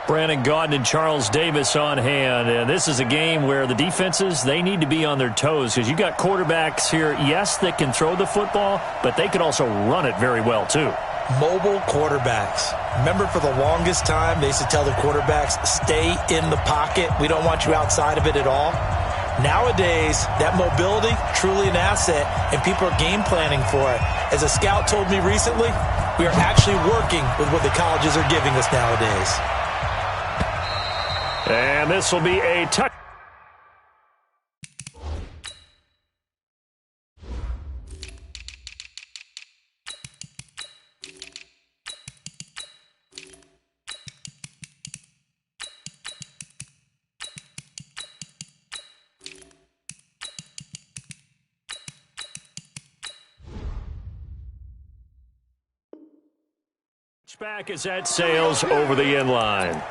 Brandon Gaudin and Charles Davis on hand. And this is a game where the defenses, they need to be on their toes because you got quarterbacks here, yes, that can throw the football, but they can also run it very well too. Mobile quarterbacks. Remember, for the longest time, they used to tell the quarterbacks, stay in the pocket. We don't want you outside of it at all. Nowadays, that mobility, truly an asset, and people are game planning for it. As a scout told me recently, we are actually working with what the colleges are giving us nowadays. And this will be a touch. Back as that sails over the end line.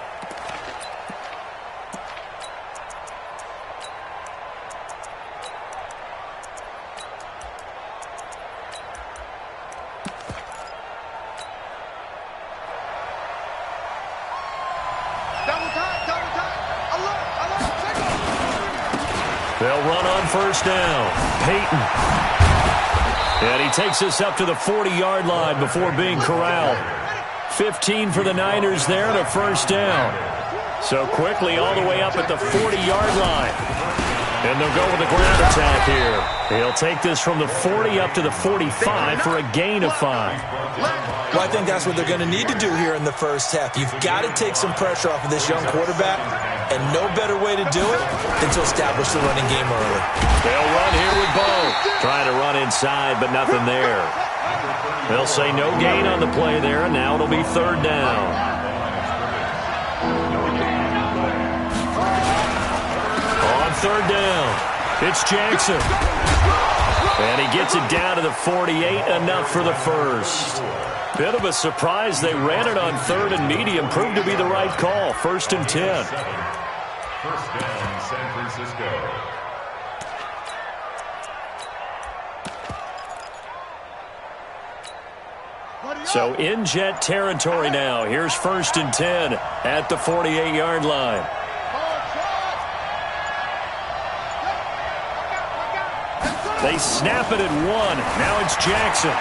They'll run on first down. Peyton. And he takes us up to the 40-yard line before being corralled. 15 for the Niners there and a first down. So quickly all the way up at the 40-yard line. And they'll go with the ground attack here. He'll take this from the 40 up to the 45 for a gain of 5. Well, I think that's what they're going to need to do here in the first half. You've got to take some pressure off of this young quarterback, and no better way to do it than to establish the running game early. They'll run here with Bo. Trying to run inside, but nothing there. They'll say no gain on the play there, and now it'll be third down. On third down, it's Jackson. And he gets it down to the 48, enough for the first. Bit of a surprise. They ran it on third and medium. Proved to be the right call. First and 10. First down, San Francisco. So in Jet territory now. Here's first and 10 at the 48-yard line. They snap it at 1. Now it's Jackson.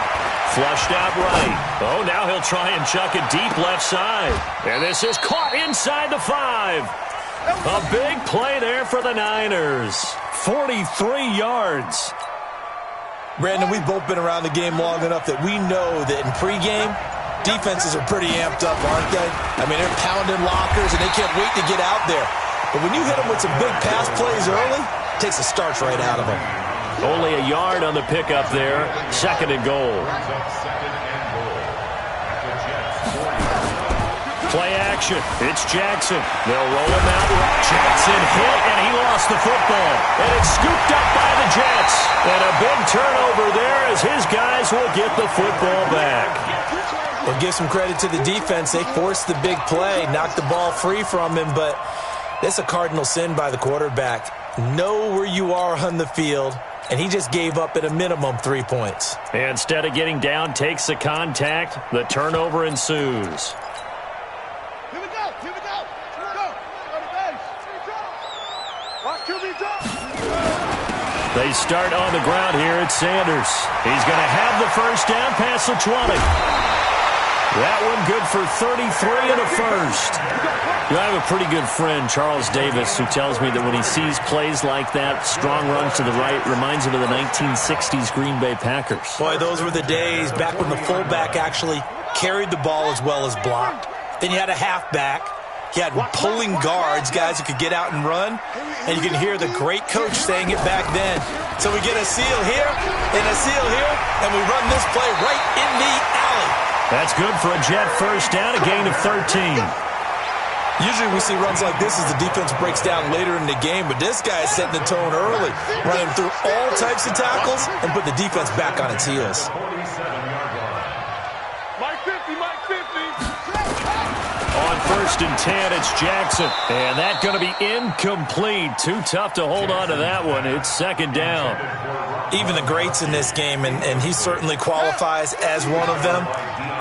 Flushed out right. Oh, now he'll try and chuck it deep left side. And this is caught inside the 5. A big play there for the Niners. 43 yards. Brandon, we've both been around the game long enough that we know that in pregame, defenses are pretty amped up, aren't they? I mean, they're pounding lockers, and they can't wait to get out there. But when you hit them with some big pass plays early, it takes the starch right out of them. Only a yard on the pickup there. Second and goal. Play action. It's Jackson. They'll roll him out. Jackson hit, and he lost the football. And it's scooped up by the Jets. And a big turnover there as his guys will get the football back. Well, give some credit to the defense. They forced the big play, knocked the ball free from him, but that's a cardinal sin by the quarterback. Know where you are on the field, and he just gave up at a minimum 3 points. And instead of getting down, takes the contact. The turnover ensues. They start on the ground here at Sanders. He's going to have the first down past the 20. That one good for 33 and a first. I have a pretty good friend, Charles Davis, who tells me that when he sees plays like that, strong runs to the right, reminds him of the 1960s Green Bay Packers. Boy, those were the days back when the fullback actually carried the ball as well as blocked. Then you had a halfback. You had pulling guards, guys who could get out and run. And you can hear the great coach saying it back then. So we get a seal here and a seal here, and we run this play right in the alley. That's good for a Jet first down, a gain of 13. Usually we see runs like this as the defense breaks down later in the game, but this guy is setting the tone early, running through all types of tackles and put the defense back on its heels. On 1st and 10, it's Jackson. And that's going to be incomplete. Too tough to hold on to that one. It's 2nd down. Even the greats in this game, and he certainly qualifies as one of them,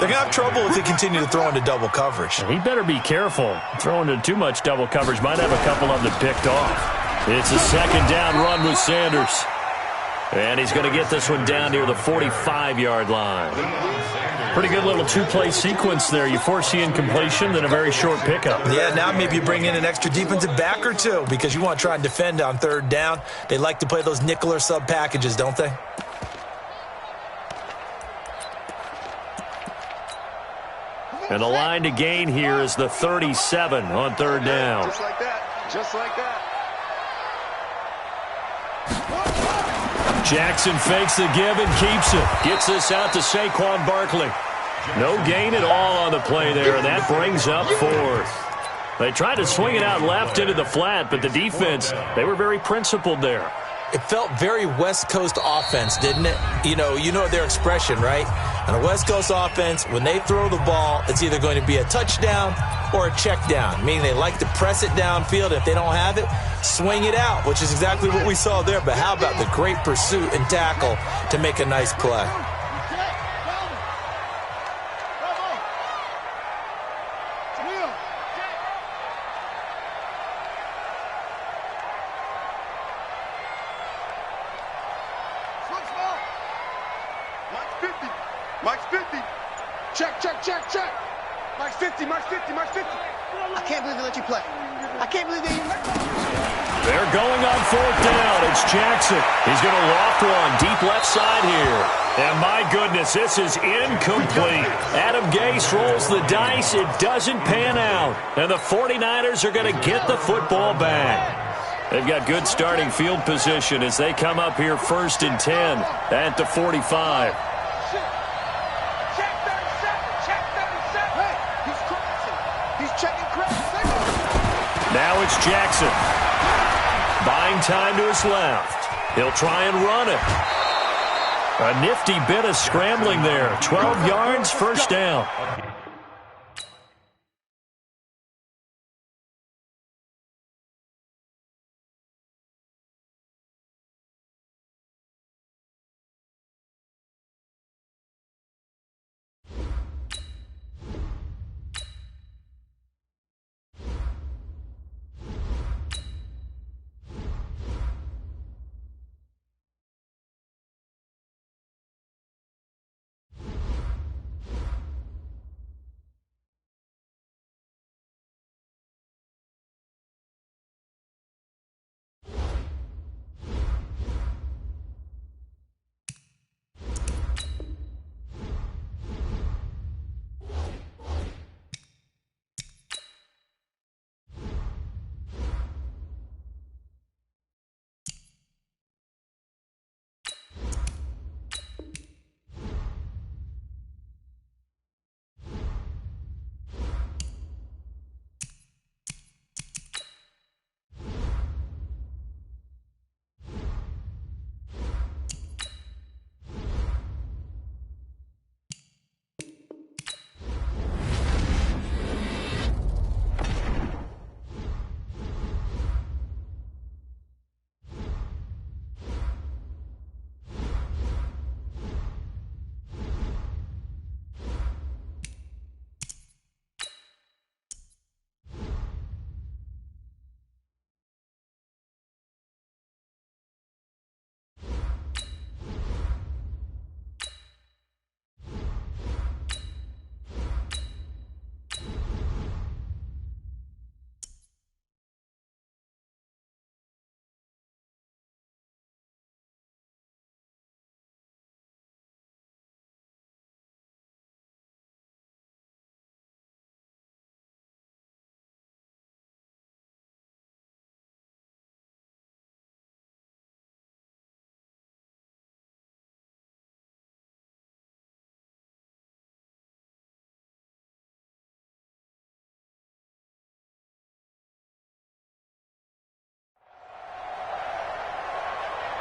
they're going to have trouble if they continue to throw into double coverage. He better be careful. Throwing into too much double coverage might have a couple of them picked off. It's a 2nd down run with Sanders. And he's going to get this one down near the 45-yard line. Pretty good little two-play sequence there. You force the incompletion, then a very short pickup. Yeah, now maybe you bring in an extra defensive back or two because you want to try and defend on 3rd down. They like to play those nickel or sub packages, don't they? And the line to gain here is the 37 on 3rd down. Just like that. Just like that. Jackson fakes the give and keeps it. Gets this out to Saquon Barkley. No gain at all on the play there, and that brings up 4th. They tried to swing it out left into the flat, but the defense, they were very principled there. It felt very West Coast offense, didn't it? You know their expression, right? On a West Coast offense, when they throw the ball, it's either going to be a touchdown or a check down, meaning they like to press it downfield. If they don't have it, swing it out, which is exactly what we saw there. But how about the great pursuit and tackle to make a nice play? Mike's 50. Check, check, check, check. Mike's 50, Mike's 50, Mike's 50. I can't believe they let you play. I can't believe they even let you play. They're going on 4th down. It's Jackson. He's going to loft one deep left side here. And my goodness, this is incomplete. Adam Gase rolls the dice. It doesn't pan out. And the 49ers are going to get the football back. They've got good starting field position as they come up here 1st and 10 at the 45. Now it's Jackson. Buying time to his left. He'll try and run it. A nifty bit of scrambling there. 12 yards, 1st down.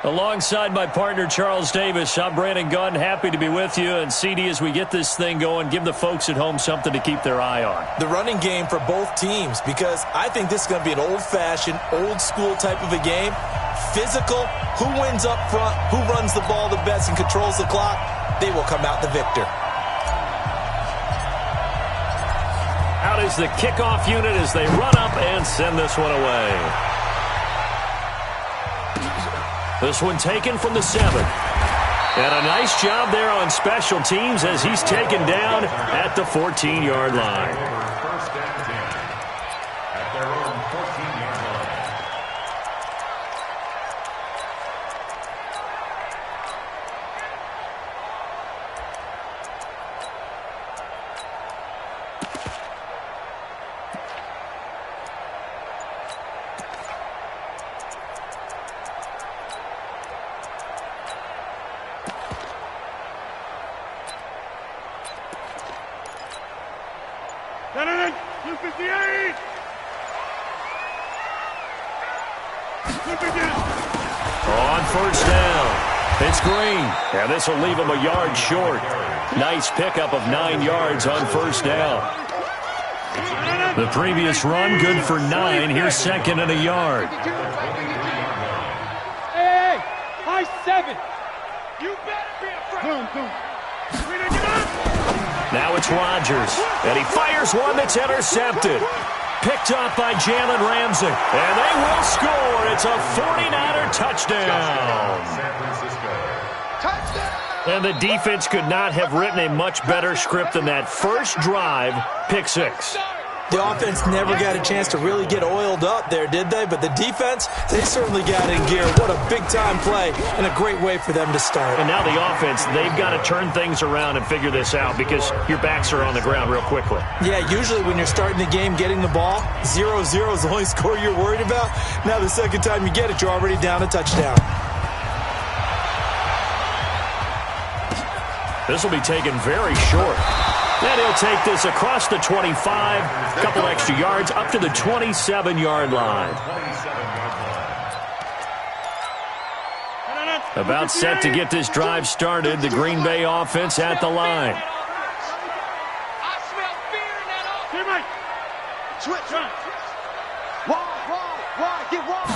Alongside my partner, Charles Davis, I'm Brandon Gunn. Happy to be with you. And CD, as we get this thing going, give the folks at home something to keep their eye on. The running game for both teams, because I think this is going to be an old-fashioned, old-school type of a game. Physical, who wins up front, who runs the ball the best and controls the clock, they will come out the victor. Out is the kickoff unit as they run up and send this one away. This one taken from the 7. And a nice job there on special teams as he's taken down at the 14-yard line. First and 10 at their own 14-yard line. On first down, it's Green. And this will leave him a yard short. Nice pickup of 9 yards on first down. The previous run, good for 9. Here's second and a yard. Hey, high 7. You better be afraid. Now it's Rodgers, and he fires one that's intercepted. Picked up by Jalen Ramsey, and they will score. It's a 49er touchdown. And the defense could not have written a much better script than that first drive, pick 6. The offense never got a chance to really get oiled up there, did they? But the defense, they certainly got in gear. What a big-time play and a great way for them to start. And now the offense, they've got to turn things around and figure this out because your backs are on the ground real quickly. Yeah, usually when you're starting the game, getting the ball, 0-0 is the only score you're worried about. Now the second time you get it, you're already down a touchdown. This will be taken very short. And he'll take this across the 25, a couple extra yards, up to the 27-yard line. About set to get this drive started, the Green Bay offense at the line. I smell fear in that offense. Switch. Wide, get wide.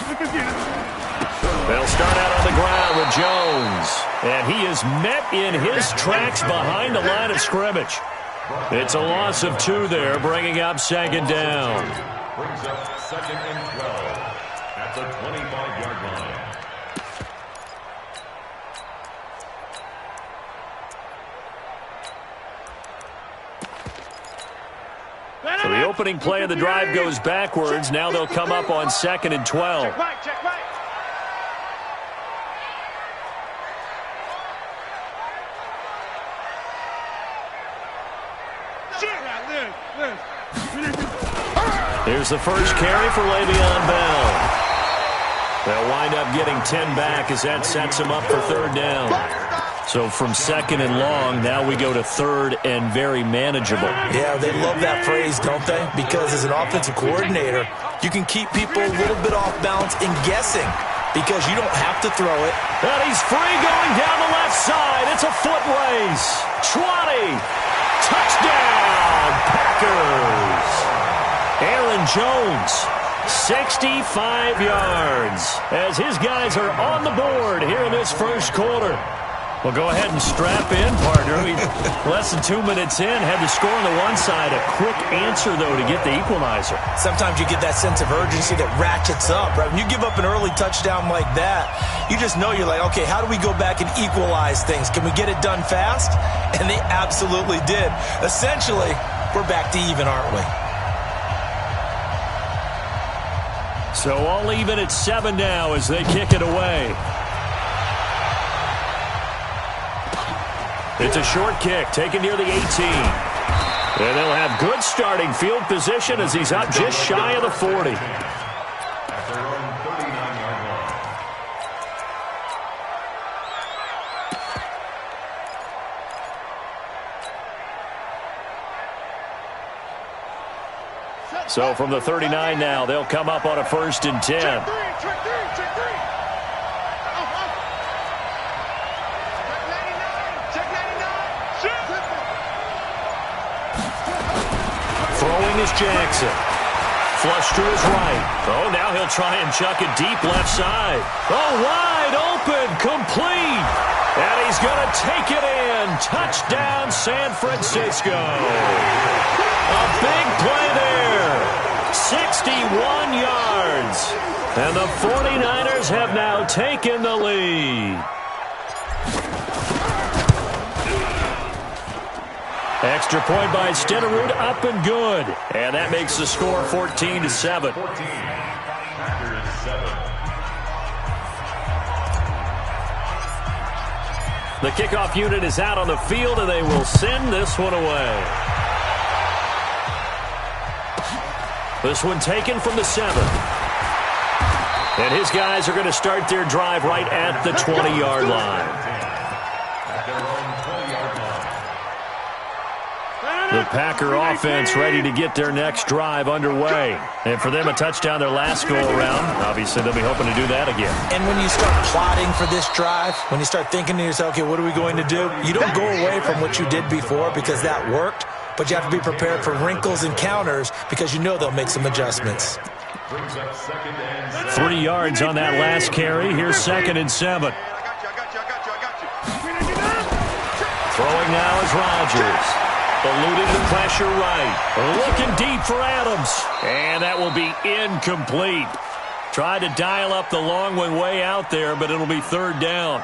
They'll start out on the ground with Jones. And he is met in his tracks behind the line of scrimmage. It's a loss of 2 there, bringing up second down. Brings up second and 12 at the 25-yard line. So the opening play of the drive goes backwards. Now they'll come up on second and 12. Check right. Here's the first carry for Le'Veon Bell. They'll wind up getting 10 back as that sets him up for third down. So from second and long, now we go to third and very manageable. Yeah, they love that phrase, don't they? Because as an offensive coordinator, you can keep people a little bit off balance in guessing because you don't have to throw it. And he's free going down the left side. It's a foot race. 20. Touchdown, Packers. Aaron Jones, 65 yards, as his guys are on the board here in this first quarter. Well, go ahead and strap in, partner. Less than 2 minutes in, had to score on the one side. A quick answer, though, to get the equalizer. Sometimes you get that sense of urgency that ratchets up, right? When you give up an early touchdown like that, you just know you're like, okay, how do we go back and equalize things? Can we get it done fast? And they absolutely did. Essentially, we're back to even, aren't we? So all even at 7 now as they kick it away. It's a short kick taken near the 18. And they'll have good starting field position as he's up just shy of the 40. At their own 39-yard line. So from the 39 now, they'll come up on a 1st and 10. is Jackson. Flush to his right. Oh, now he'll try and chuck it deep left side. Oh, wide open, complete. And he's going to take it in. Touchdown, San Francisco. A big play there. 61 yards. And the 49ers have now taken the lead. Extra point by Stenerud, up and good. And that makes the score 14-7. The kickoff unit is out on the field, and they will send this one away. This one taken from the 7. And his guys are going to start their drive right at the 20-yard line. The Packer offense ready to get their next drive underway. And for them, a touchdown their last go-around. Obviously, they'll be hoping to do that again. And when you start plotting for this drive, when you start thinking to yourself, okay, what are we going to do? You don't go away from what you did before because that worked, but you have to be prepared for wrinkles and counters because you know they'll make some adjustments. 3 yards on that last carry. Here's 2nd and 7. Throwing now is Rodgers. Eluding the pressure right. Looking deep for Adams. And that will be incomplete. Tried to dial up the long one way out there, but it'll be 3rd down.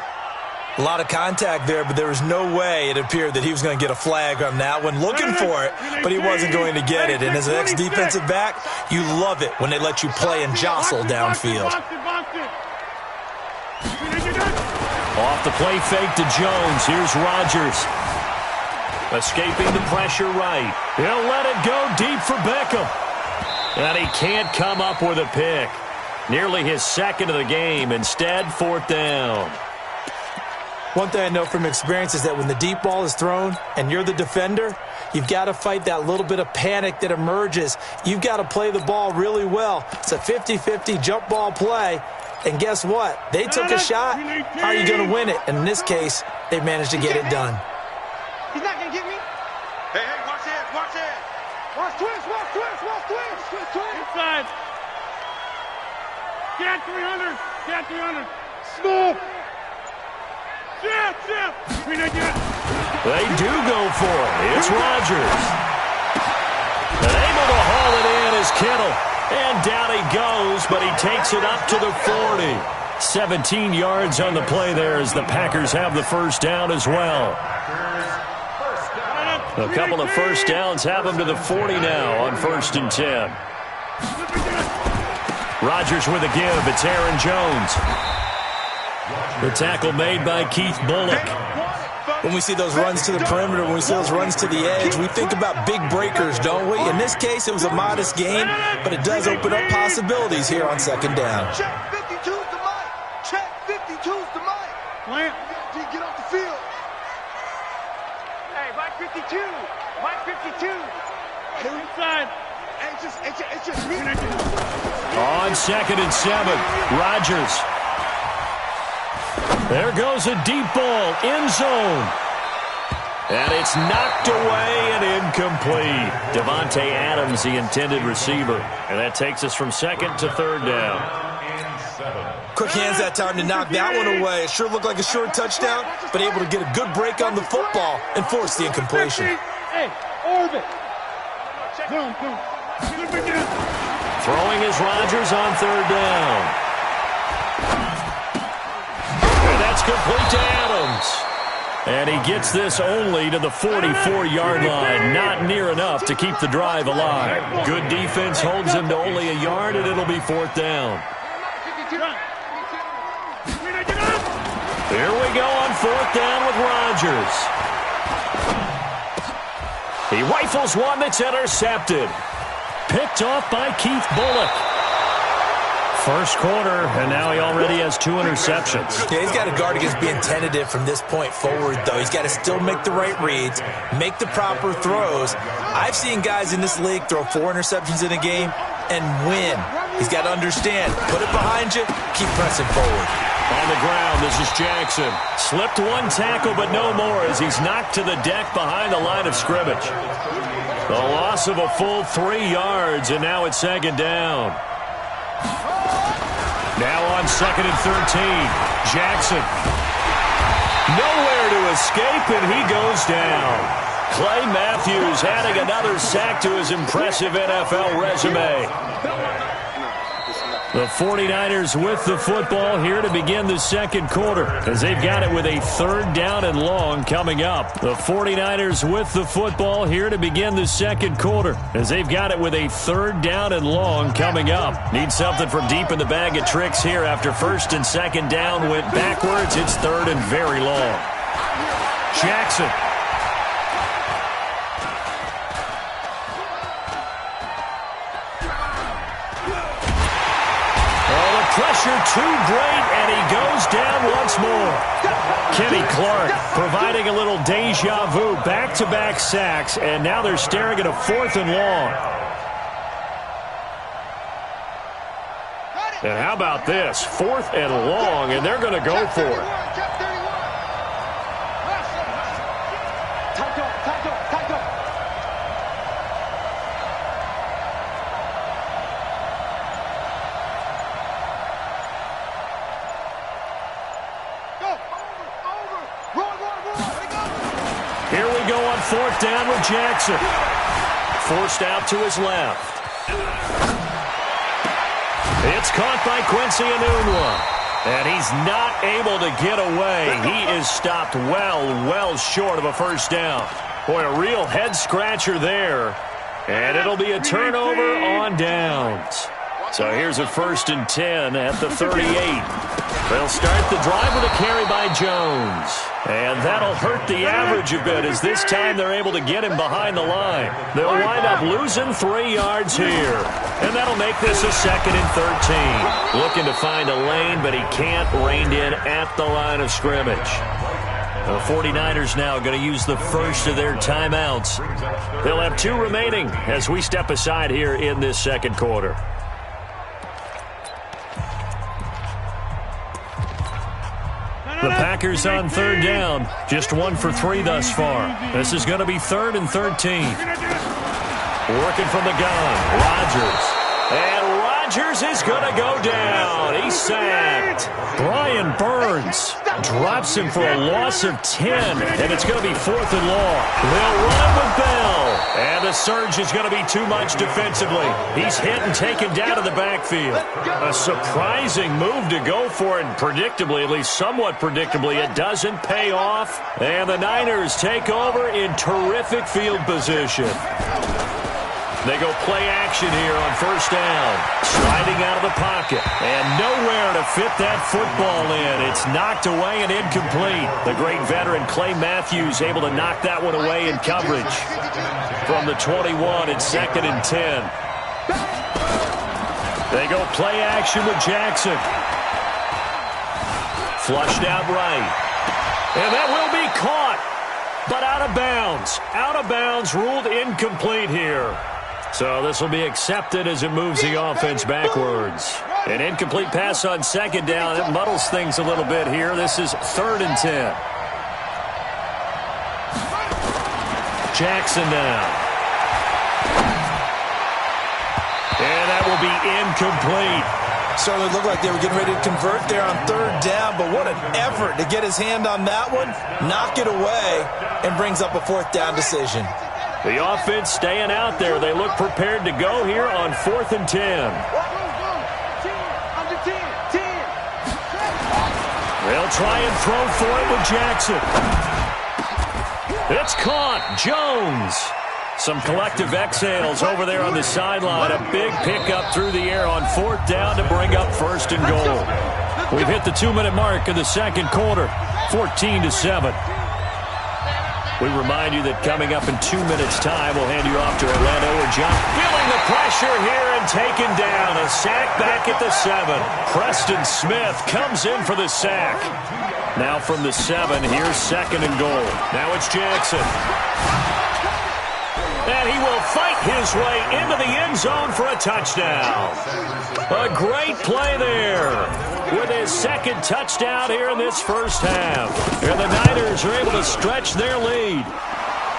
A lot of contact there, but there was no way it appeared that he was going to get a flag on that one. Looking for it, but he wasn't going to get it. And as an ex-defensive back, you love it when they let you play and jostle downfield. Off the play fake to Jones. Here's Rodgers. Escaping the pressure right. He'll let it go deep for Beckham. And he can't come up with a pick. Nearly his 2nd of the game. Instead, 4th down. One thing I know from experience is that when the deep ball is thrown and you're the defender, you've got to fight that little bit of panic that emerges. You've got to play the ball really well. It's a 50-50 jump ball play. And guess what? They took a shot. How are you going to win it? And in this case, they managed to get it done. He's not going to get me. Hey, watch it, watch it. Watch twist, watch twist, watch twist. Twist, twist. Inside. Get 300. Get 300. Smoke. Chip. They do go for it. It's Rodgers. And able to haul it in is Kittle. And down he goes, but he takes it up to the 40. 17 yards on the play there as the Packers have the 1st down as well. A couple of 1st downs have them to the 40 now on 1st and 10. Rodgers with a give. It's Aaron Jones. The tackle made by Keith Bullock. When we see those runs to the perimeter, when we see those runs to the edge, we think about big breakers, don't we? In this case, it was a modest gain, but it does open up possibilities here on 2nd down. Check 52's the mic. Check 52's the mic. Plant. Get off the field. Hey, Mike 52. Mike 52. Inside. It's just me. On 2nd and 7, Rodgers. There goes a deep ball, end zone. And it's knocked away and incomplete. Devontae Adams, the intended receiver. And that takes us from 2nd to 3rd down. Quick hands that time to knock that one away. It sure looked like a short touchdown, but able to get a good break on the football and force the incompletion. Hey, orbit. Boom. Throwing is Rodgers on 3rd down. And that's complete to Adams. And he gets this only to the 44-yard line. Not near enough to keep the drive alive. Good defense holds him to only a yard, and it'll be 4th down. Here we go on 4th down with Rodgers. He rifles one that's intercepted. Picked off by Keith Bullock. First quarter, and now he already has 2 interceptions. Yeah, he's got to guard against being tentative from this point forward, though. He's got to still make the right reads, make the proper throws. I've seen guys in this league throw 4 interceptions in a game and win. He's got to understand, put it behind you, keep pressing forward. On the ground, this is Jackson. Slipped one tackle, but no more as he's knocked to the deck behind the line of scrimmage. A loss of a full 3 yards, and now it's second down. Now on 2nd and 13. Jackson. Nowhere to escape, and he goes down. Clay Matthews adding another sack to his impressive NFL resume. The 49ers with the football here to begin the second quarter as they've got it with a 3rd down and long coming up. The 49ers with the football here to begin the second quarter as they've got it with a 3rd down and long coming up. Need something from deep in the bag of tricks here after 1st and 2nd down went backwards. It's 3rd and very long. Jackson. Pressure too great, and he goes down once more. Kenny Clark providing a little deja vu, back-to-back sacks, and now they're staring at a 4th and long. And how about this? 4th and long, and they're going to go for it. Here we go on 4th down with Jackson. Forced out to his left. It's caught by Quincy Enunwa. And he's not able to get away. He is stopped well short of a 1st down. Boy, a real head-scratcher there. And it'll be a turnover on downs. So here's a 1st and 10 at the 38. They'll start the drive with a carry by Jones. And that'll hurt the average a bit as this time they're able to get him behind the line. They'll wind up losing 3 yards here. And that'll make this a 2nd and 13. Looking to find a lane, but he can't, reined in at the line of scrimmage. The 49ers now going to use the first of their timeouts. They'll have 2 remaining as we step aside here in this second quarter. The Packers on 3rd down. Just 1 for 3 thus far. This is going to be 3rd and 13. Working from the gun. Rodgers. And Rodgers is going to go down. He's sacked. Brian Burns drops him for a loss of 10. And it's going to be 4th and long. They'll run it with Bell. And the surge is going to be too much defensively. He's hit and taken down to the backfield. A surprising move to go for it. And predictably, at least somewhat predictably, it doesn't pay off. And the Niners take over in terrific field position. They go play action here on 1st down. Sliding out of the pocket. And nowhere to fit that football in. It's knocked away and incomplete. The great veteran Clay Matthews able to knock that one away in coverage. From the 21, it's 2nd and 10. They go play action with Jackson. Flushed out right. And that will be caught. But out of bounds. Out of bounds, ruled incomplete here. So this will be accepted as it moves the offense backwards. An incomplete pass on 2nd down. It muddles things a little bit here. This is 3rd and 10. Jackson now. And that will be incomplete. Certainly looked like they were getting ready to convert there on 3rd down, but what an effort to get his hand on that one, knock it away, and brings up a 4th down decision. The offense staying out there. They look prepared to go here on 4th and 10. They'll try and throw for it with Jackson. It's caught. Jones. Some collective exhales over there on the sideline. A big pickup through the air on 4th down to bring up 1st and goal. We've hit the 2-minute mark of the second quarter. 14-7. We remind you that coming up in 2 minutes' time, we'll hand you off to Orlando or John. Feeling the pressure here and taken down. A sack back at the 7. Preston Smith comes in for the sack. Now from the 7, here's 2nd and goal. Now it's Jackson. And he will fight his way into the end zone for a touchdown. A great play there with his 2nd touchdown here in this first half. And the Niners are able to stretch their lead.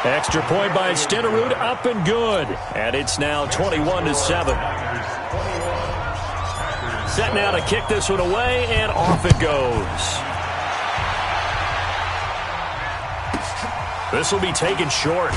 Extra point by Stenerud, up and good. And it's now 21-7. Set now to kick this one away, and off it goes. This will be taken short.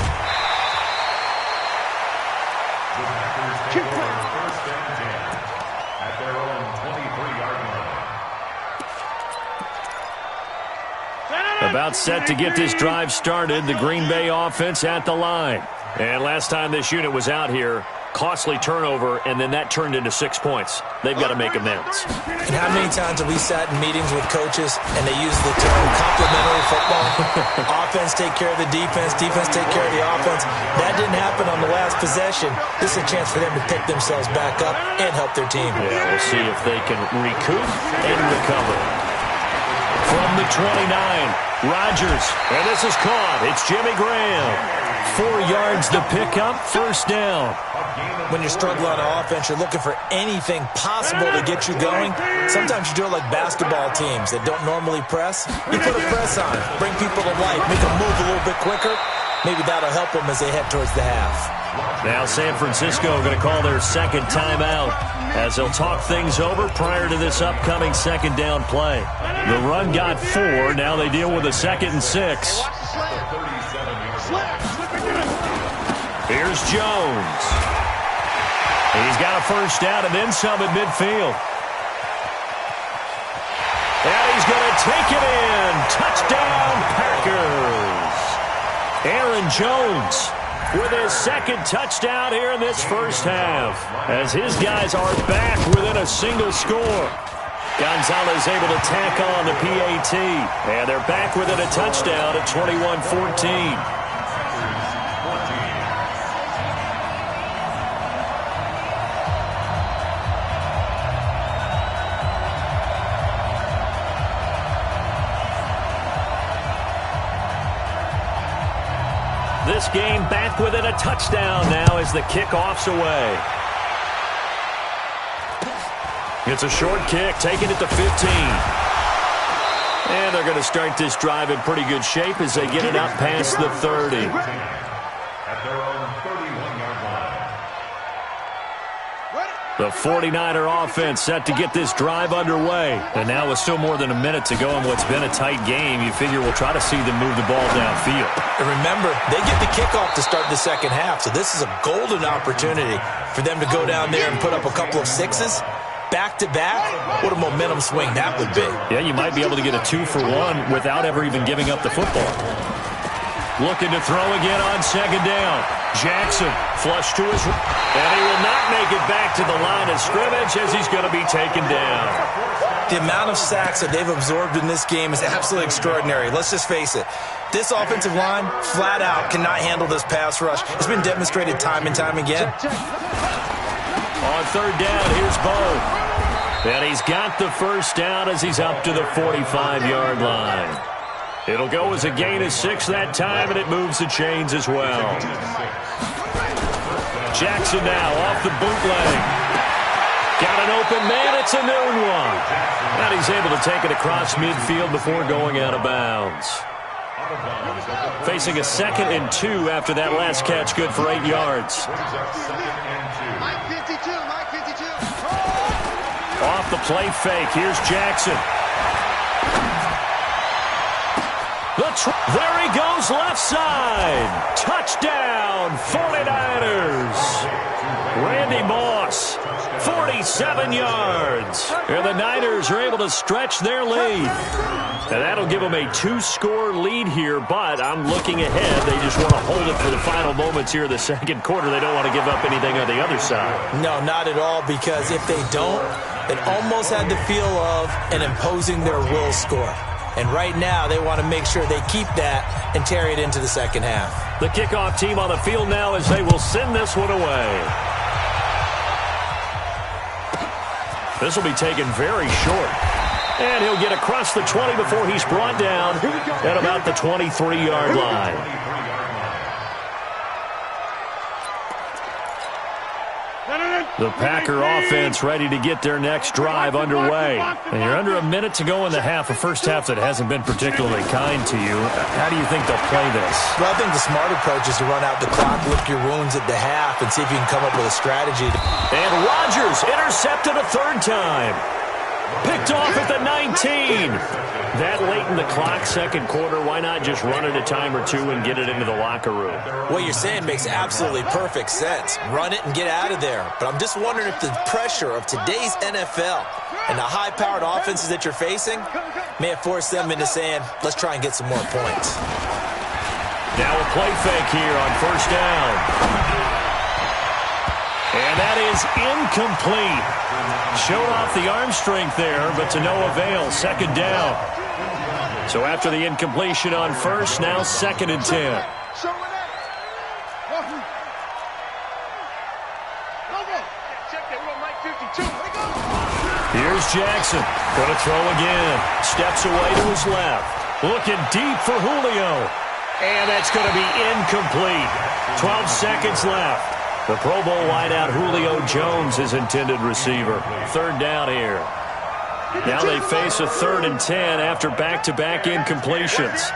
About set to get this drive started. The Green Bay offense at the line. And last time this unit was out here, costly turnover, and then that turned into 6 points. They've got to make amends. And how many times have we sat in meetings with coaches and they use the term complementary football? Offense take care of the defense, defense take care of the offense. That didn't happen on the last possession. This is a chance for them to pick themselves back up and help their team. Yeah, we'll see if they can recoup and recover. From the 29, Rodgers, and this is caught. It's Jimmy Graham. 4 yards to pick up, first down. When you're struggling on offense, you're looking for anything possible to get you going. Sometimes you do it like basketball teams that don't normally press. You put a press on, bring people to life, make them move a little bit quicker. Maybe that'll help them as they head towards the half. Now San Francisco going to call their second timeout as they'll talk things over prior to this upcoming second down play. The run got 4. Now they deal with a 2nd and 6. Here's Jones. He's got a first down and then some at midfield. And he's going to take it in. Touchdown, Packers. Aaron Jones with his second touchdown here in this first half, as his guys are back within a single score. Gonzalez able to tack on the PAT, and they're back within a touchdown at 21-14. This game back within a touchdown now as the kickoff's away. It's a short kick, taking it to 15. And they're going to start this drive in pretty good shape as they get it up past the 30. At their own 31-yard line. The 49er offense set to get this drive underway. And now with still more than a minute to go in what's been a tight game, you figure we'll try to see them move the ball downfield. And remember, they get the kickoff to start the second half, so this is a golden opportunity for them to go down there and put up a couple of sixes. Back-to-back, what a momentum swing that would be. Yeah, you might be able to get a 2-for-1 without ever even giving up the football. Looking to throw again on second down. Jackson flush to his right. And he will not make it back to the line of scrimmage as he's going to be taken down. The amount of sacks that they've absorbed in this game is absolutely extraordinary. Let's just face it. This offensive line, flat out, cannot handle this pass rush. It's been demonstrated time and time again. On third down, here's Bowe. And he's got the first down as he's up to the 45-yard line. It'll go as a gain of 6 that time, and it moves the chains as well. Jackson now off the bootleg. Got an open man. It's a noon one. And he's able to take it across midfield before going out of bounds. Facing a 2nd and 2 after that last catch, good for 8 yards. Mike 52, Mike 52. Off the play fake, here's Jackson. There he goes left side. Touchdown, 49ers. Randy Moss, 47 yards. And the Niners are able to stretch their lead. And that'll give them a 2-score lead here, but I'm looking ahead. They just want to hold it for the final moments here in the second quarter. They don't want to give up anything on the other side. No, not at all, because if they don't, it almost had the feel of an imposing their will score. And right now, they want to make sure they keep that and carry it into the second half. The kickoff team on the field now as they will send this one away. This will be taken very short. And he'll get across the 20 before he's brought down at about the 23-yard line. The Packer offense ready to get their next drive underway. And you're under a minute to go in the half, a first half that hasn't been particularly kind to you. How do you think they'll play this? Well, I think the smart approach is to run out the clock, lick your wounds at the half, and see if you can come up with a strategy. And Rodgers intercepted a third time. Picked off at the 19. That late in the clock, second quarter, why not just run it a time or two and get it into the locker room? What you're saying makes absolutely perfect sense. Run it and get out of there. But I'm just wondering if the pressure of today's NFL and the high-powered offenses that you're facing may have forced them into saying, let's try and get some more points. Now a play fake here on first down. And that is incomplete. Showed off the arm strength there, but to no avail. Second down. So after the incompletion on first, now 2nd and 10. Here's Jackson. Going to throw again. Steps away to his left. Looking deep for Julio. And that's going to be incomplete. 12 seconds left. The Pro Bowl wideout Julio Jones is intended receiver. Third down here. Now they face a 3rd and 10 after back-to-back incompletions.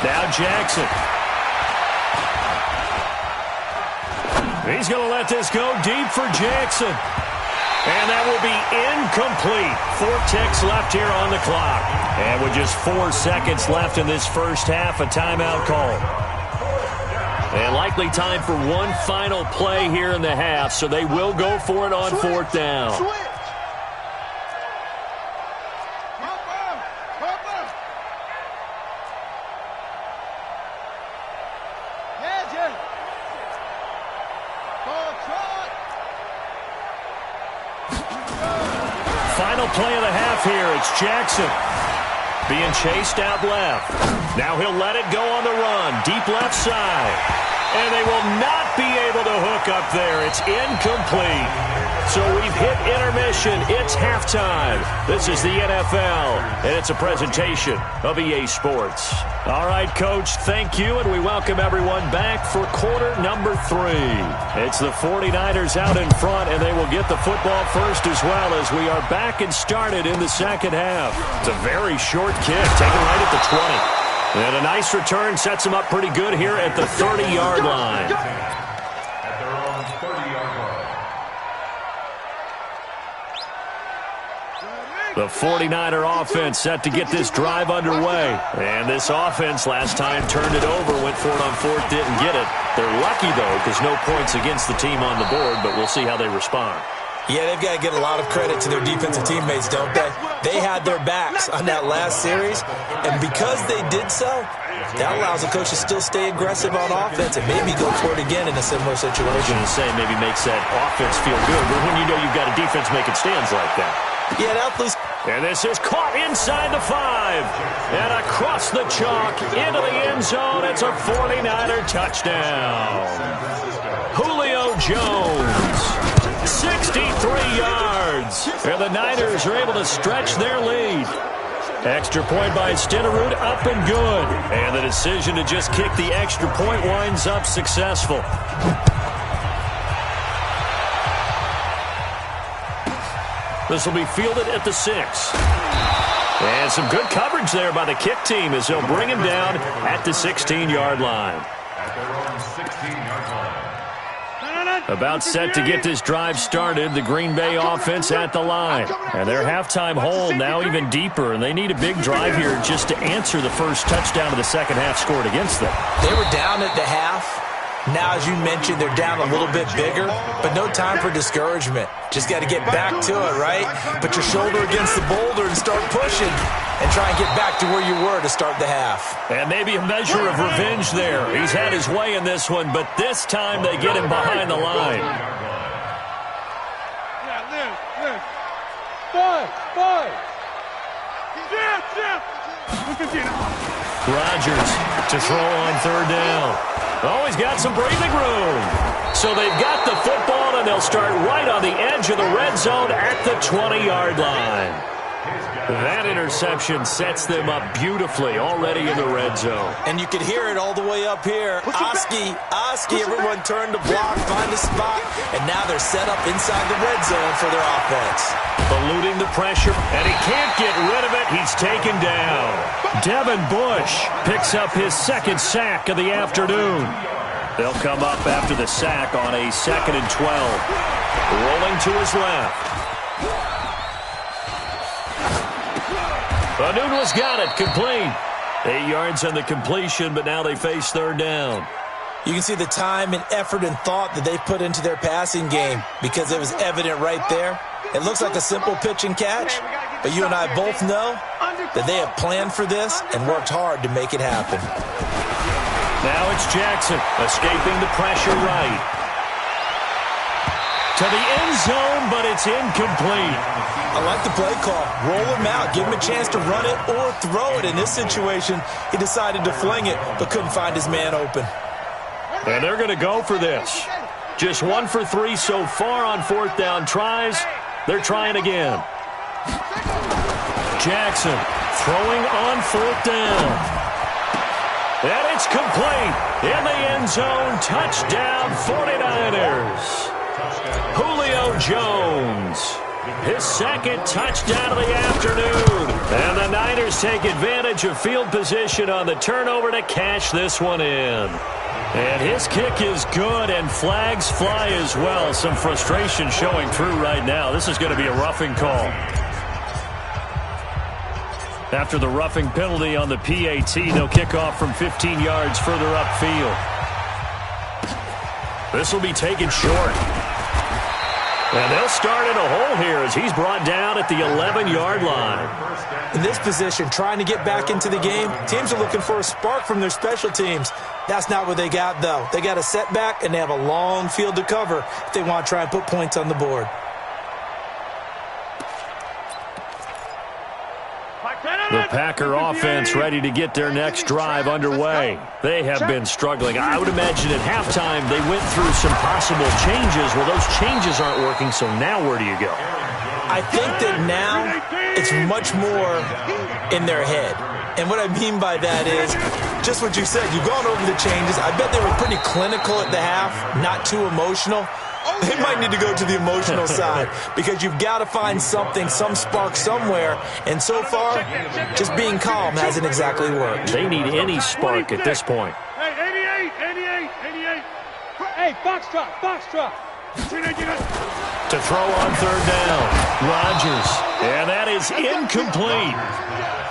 Now Jackson. He's going to let this go deep for Jackson. And that will be incomplete. 4 ticks left here on the clock. And with just 4 seconds left in this first half, a timeout call. And likely time for one final play here in the half, so they will go for it on 4th down. Final play of the half here. It's Jackson being chased out left. Now he'll let it go on the run. Deep left side. And they will not be able to hook up there. It's incomplete. So we've hit intermission. It's halftime. This is the NFL, and it's a presentation of EA Sports. All right, Coach, thank you, and we welcome everyone back for quarter number 3. It's the 49ers out in front, and they will get the football first as well as we are back and started in the second half. It's a very short kick, taken right at the 20. And a nice return sets them up pretty good here at the 30-yard line. At their own 30-yard line. The 49er offense set to get this drive underway. And this offense last time turned it over, went for it on 4th, didn't get it. They're lucky, though, because no points against the team on the board, but we'll see how they respond. Yeah, they've got to get a lot of credit to their defensive teammates, don't they? They had their backs on that last series, and because they did so, that allows the coach to still stay aggressive on offense and maybe go for it again in a similar situation. I was going to say maybe makes that offense feel good, but when you know you've got a defense making stands like that. Yeah, that was... And this is caught inside the 5. And across the chalk into the end zone. It's a 49er touchdown. Julio Jones. 63 yards. And the Niners are able to stretch their lead. Extra point by Stenerud, up and good. And the decision to just kick the extra point winds up successful. This will be fielded at the 6. And some good coverage there by the kick team as they'll bring him down at the 16-yard line. At their own 16-yard line. About set to get this drive started, the Green Bay offense at the line. And their halftime hole now even deeper, and they need a big drive here just to answer the first touchdown of the second half scored against them. They were down at the half. Now, as you mentioned, they're down a little bit bigger, but no time for discouragement. Just got to get back to it, right? Put your shoulder against the boulder and start pushing and try and get back to where you were to start the half. And maybe a measure of revenge there. He's had his way in this one, but this time they get him behind the line. Rodgers to throw on third down. Oh, he's got some breathing room. So they've got the football, and they'll start right on the edge of the red zone at the 20-yard line. That interception sets them up beautifully already in the red zone. And you can hear it all the way up here. Oski, everyone turned to block, find a spot, and now they're set up inside the red zone for their offense. Eluding the pressure, and he can't get rid of it. He's taken down. Devin Bush picks up his second sack of the afternoon. They'll come up after the sack on a 2nd and 12. Rolling to his left. Anunua's got it, complete. 8 yards on the completion, but now they face 3rd down. You can see the time and effort and thought that they put into their passing game because it was evident right there. It looks like a simple pitch and catch, but you and I both know that they have planned for this and worked hard to make it happen. Now it's Jackson escaping the pressure right. To the end zone, but it's incomplete. I like the play call. Roll him out. Give him a chance to run it or throw it. In this situation, he decided to fling it, but couldn't find his man open. And they're going to go for this. Just 1 for 3 so far on 4th down tries. They're trying again. Jackson throwing on 4th down. And it's complete. In the end zone, touchdown 49ers. Julio Jones, his second touchdown of the afternoon. And the Niners take advantage of field position on the turnover to cash this one in. And his kick is good, and flags fly as well. Some frustration showing through right now. This is going to be a roughing call. After the roughing penalty on the PAT, they'll kick off from 15 yards further upfield. This will be taken short. And they'll start in a hole here as he's brought down at the 11-yard line. In this position, trying to get back into the game, teams are looking for a spark from their special teams. That's not what they got, though. They got a setback, and they have a long field to cover if they want to try and put points on the board. The Packer offense ready to get their next drive underway. They have been struggling. I would imagine at halftime they went through some possible changes. Well, those changes aren't working, so now where do you go? I think that now it's much more in their head. And what I mean by that is just what you said. You've gone over the changes. I bet they were pretty clinical at the half, not too emotional. They might need to go to the emotional side because you've got to find something, some spark somewhere. And so far, just being calm hasn't exactly worked. They need any spark at this point. Hey, 88. Hey, box drop. To throw on 3rd down, Rodgers. And that is incomplete.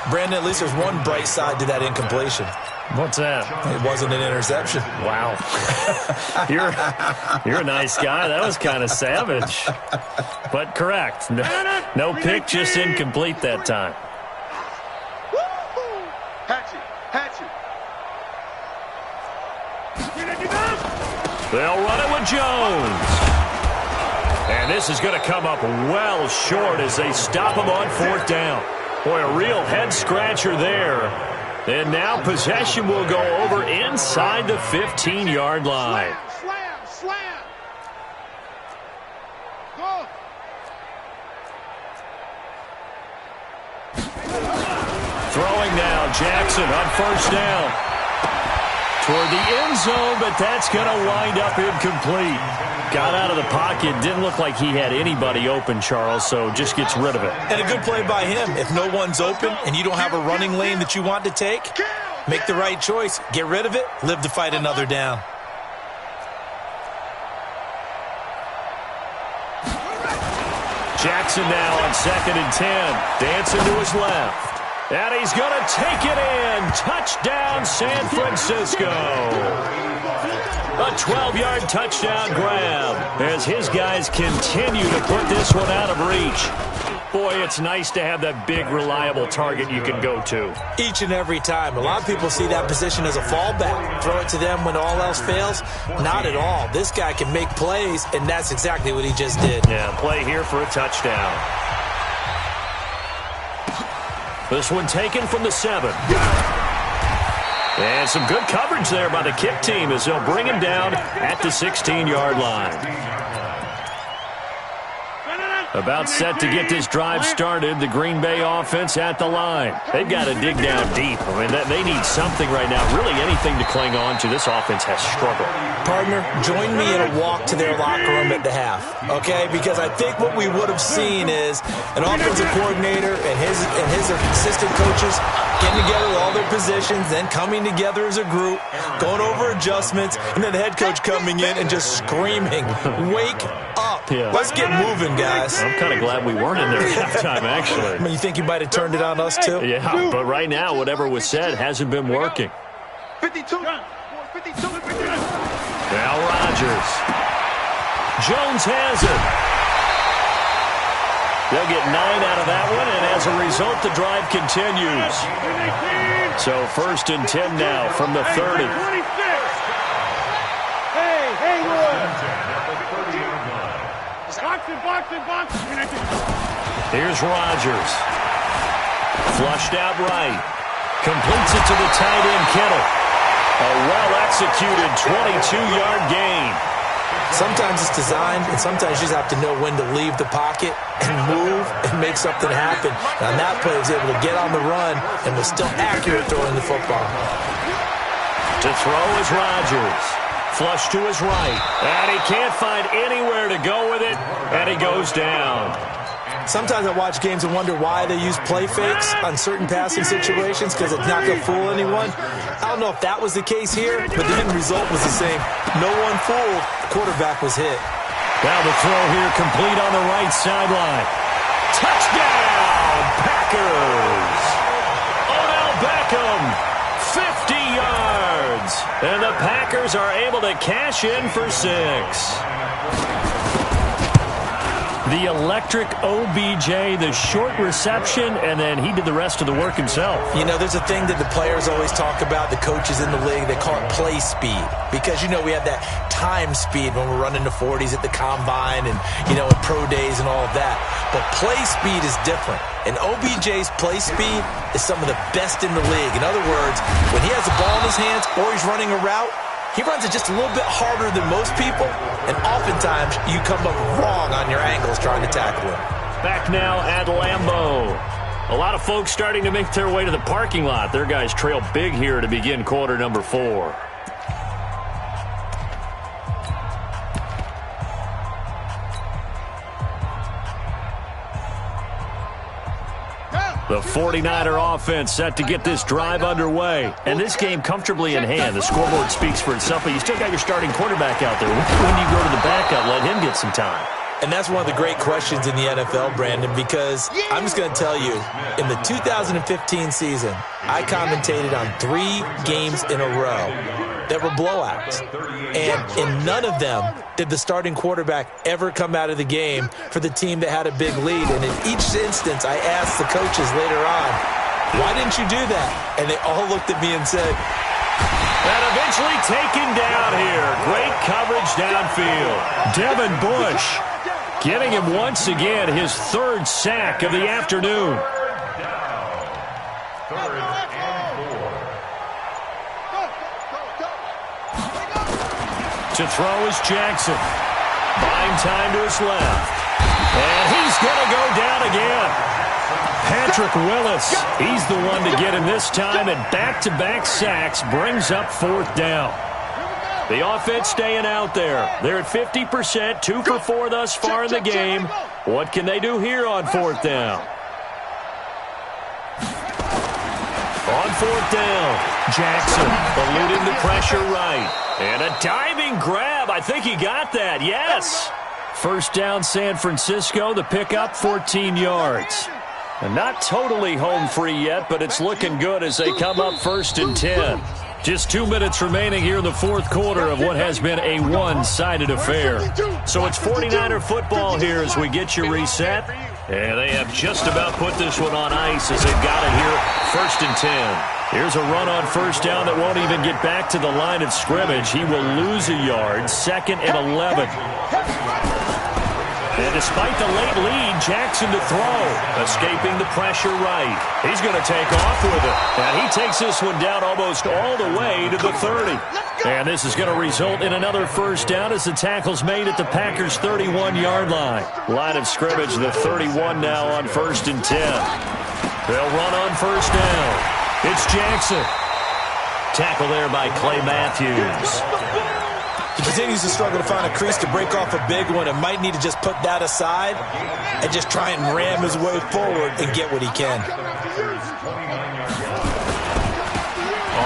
Brandon, at least there's one bright side to that incompletion. What's that? It wasn't an interception. Wow. You're a nice guy. That was kind of savage. But correct. No pick, just incomplete that time. Hatchet. They'll run it with Jones. And this is going to come up well short as they stop him on 4th down. Boy, a real head-scratcher there. And now possession will go over inside the 15-yard line. Slam. Go. Throwing now, Jackson on 1st down. Toward the end zone, but that's going to wind up incomplete. Got out of the pocket. Didn't look like he had anybody open, Charles, so just gets rid of it. And a good play by him. If no one's open and you don't have a running lane that you want to take, make the right choice. Get rid of it. Live to fight another down. Jackson now on 2nd and 10. Dancing to his left. And he's going to take it in. Touchdown, San Francisco. A 12-yard touchdown grab as his guys continue to put this one out of reach. Boy, it's nice to have that big, reliable target you can go to. Each and every time. A lot of people see that position as a fallback. Throw it to them when all else fails. Not at all. This guy can make plays, and that's exactly what he just did. Yeah, play here for a touchdown. This one taken from the 7. And some good coverage there by the kick team as they'll bring him down at the 16-yard line. About set to get this drive started. The Green Bay offense at the line. They've got to dig down deep. I mean, they need something right now, really anything to cling on to. This offense has struggled. Partner, join me in a walk to their locker room at the half, okay? Because I think what we would have seen is an offensive coordinator and his assistant coaches getting together with all their positions, then coming together as a group, going over adjustments, and then the head coach coming in and just screaming, "Wake up. Yeah. Let's get moving, guys." I'm kind of glad we weren't in there at halftime, actually. I mean, you think you might have turned it on us, too? Yeah, but right now, whatever was said hasn't been working. 52. 52. Now Rodgers. Jones has it. They'll get 9 out of that one, and as a result, the drive continues. So 1st and 10 now from the 30. Hey, Lord. Box. Here's Rodgers. Flushed out right. Completes it to the tight end, Kittle. A well-executed 22-yard gain. Sometimes it's designed, and sometimes you just have to know when to leave the pocket and move and make something happen. And on that play, he was able to get on the run and was still accurate throwing the football. To throw is Rodgers. Flush to his right. And he can't find anywhere to go with it, and he goes down. Sometimes I watch games and wonder why they use play fakes on certain passing situations, because it's not going to fool anyone. I don't know if that was the case here, but the end result was the same. No one fooled. The quarterback was hit. Now the throw here complete on the right sideline. Touchdown, Packers! Odell Beckham, 50 yards. And the Packers are able to cash in for 6. The electric OBJ, the short reception, and then he did the rest of the work himself. You know, there's a thing that the players always talk about, the coaches in the league, they call it play speed. Because, you know, we have that time speed when we're running the 40s at the combine and, you know, in pro days and all of that. But play speed is different. And OBJ's play speed is some of the best in the league. In other words, when he has the ball in his hands or he's running a route, he runs it just a little bit harder than most people, and oftentimes you come up wrong on your angles trying to tackle him. Back now at Lambeau. A lot of folks starting to make their way to the parking lot. Their guys trail big here to begin quarter number 4. The 49er offense set to get this drive underway. And this game comfortably in hand. The scoreboard speaks for itself, but you still got your starting quarterback out there. When do you go to the backup? Let him get some time. And that's one of the great questions in the NFL, Brandon, because I'm just going to tell you, in the 2015 season, I commentated on 3 games in a row that were blowouts. And in none of them did the starting quarterback ever come out of the game for the team that had a big lead. And in each instance, I asked the coaches later on, why didn't you do that? And they all looked at me and said, and eventually taken down here. Great coverage downfield. Devin Bush getting him once again his 3rd sack of the afternoon. To throw is Jackson. Buying time to his left. And he's going to go down again. Patrick Willis, he's the one to get him this time, and back-to-back sacks brings up 4th down. The offense staying out there. They're at 50%, 2 for 4 thus far in the game. What can they do here on 4th down? On 4th down, Jackson eluding the pressure right. And a diving grab. I think he got that. Yes. 1st down, San Francisco. The pickup, 14 yards. And not totally home free yet, but it's looking good as they come up 1st and 10. Just 2 minutes remaining here in the 4th quarter of what has been a one-sided affair. So it's 49er football here as we get you reset. And they have just about put this one on ice as they've got it here 1st and 10. Here's a run on 1st down that won't even get back to the line of scrimmage. He will lose a yard, 2nd and 11. And despite the late lead, Jackson to throw. Escaping the pressure right. He's going to take off with it. And he takes this one down almost all the way to the 30. And this is going to result in another first down as the tackle's made at the Packers' 31-yard line. Line of scrimmage, the 31 now on 1st and 10. They'll run on first down. It's Jackson. Tackle there by Clay Matthews. He continues to struggle to find a crease to break off a big one and might need to just put that aside and just try and ram his way forward and get what he can.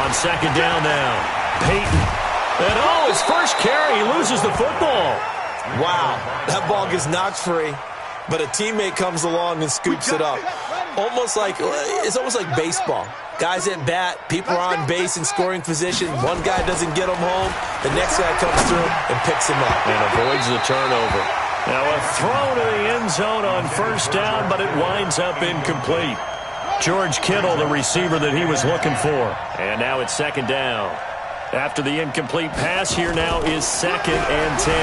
On second down now, Peyton. And his first carry, he loses the football. Wow, that ball gets knocked free, but a teammate comes along and scoops it up. It's almost like baseball. Guys at bat, people are on base in scoring position. One guy doesn't get him home. The next guy comes through and picks him up. And avoids the turnover. Now a throw to the end zone on first down, but it winds up incomplete. George Kittle, the receiver that he was looking for. And now it's second down. After the incomplete pass, here now is 2nd and 10.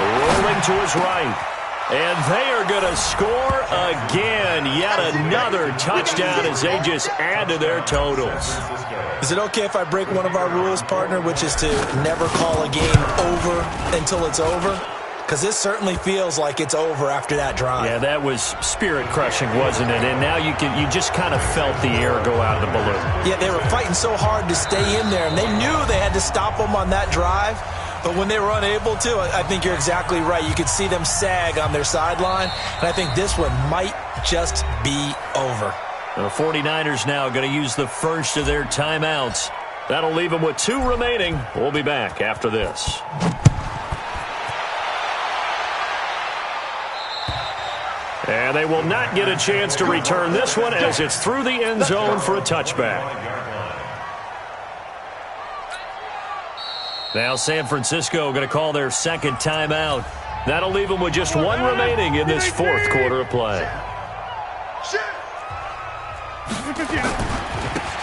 Rolling to his right. And they are going to score again. Yet another touchdown as they just add to their totals. Is it okay if I break one of our rules, partner, which is to never call a game over until it's over? Because this certainly feels like it's over after that drive. Yeah, that was spirit-crushing, wasn't it? And now you just kind of felt the air go out of the balloon. Yeah, they were fighting so hard to stay in there, and they knew they had to stop them on that drive. But when they were unable to, I think you're exactly right. You could see them sag on their sideline, and I think this one might just be over. The 49ers now going to use the first of their timeouts. That'll leave them with 2 remaining. We'll be back after this. And they will not get a chance to return this one as it's through the end zone for a touchback. Now San Francisco going to call their second timeout. That'll leave them with just 1 remaining in this 4th quarter of play.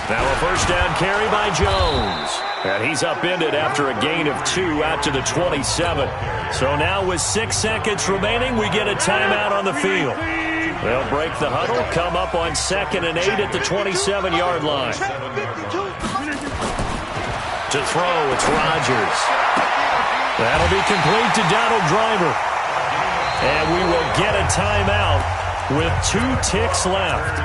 Now a first down carry by Jones. And he's upended after a gain of 2 out to the 27. So now with 6 seconds remaining, we get a timeout on the field. They'll break the huddle, come up on 2nd and 8 at the 27-yard line. To throw, it's Rodgers. That'll be complete to Donald Driver. And we will get a timeout with 2 ticks left.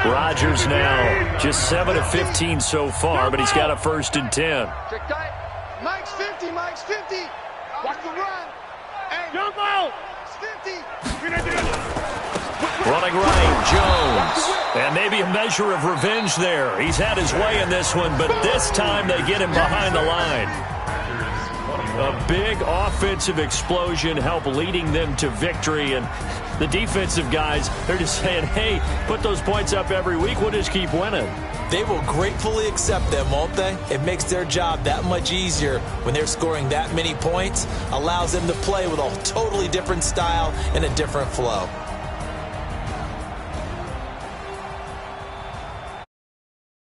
Rodgers now just 7 of 15 so far, but he's got a 1st and 10. Mike's 50, Mike's 50. Watch the run. Hey, jump out. 50. Running right, Jones. And maybe a measure of revenge there. He's had his way in this one, but this time they get him behind the line. A big offensive explosion helped leading them to victory. And the defensive guys, they're just saying, hey, put those points up every week. We'll just keep winning. They will gratefully accept them, won't they? It makes their job that much easier when they're scoring that many points. Allows them to play with a totally different style and a different flow.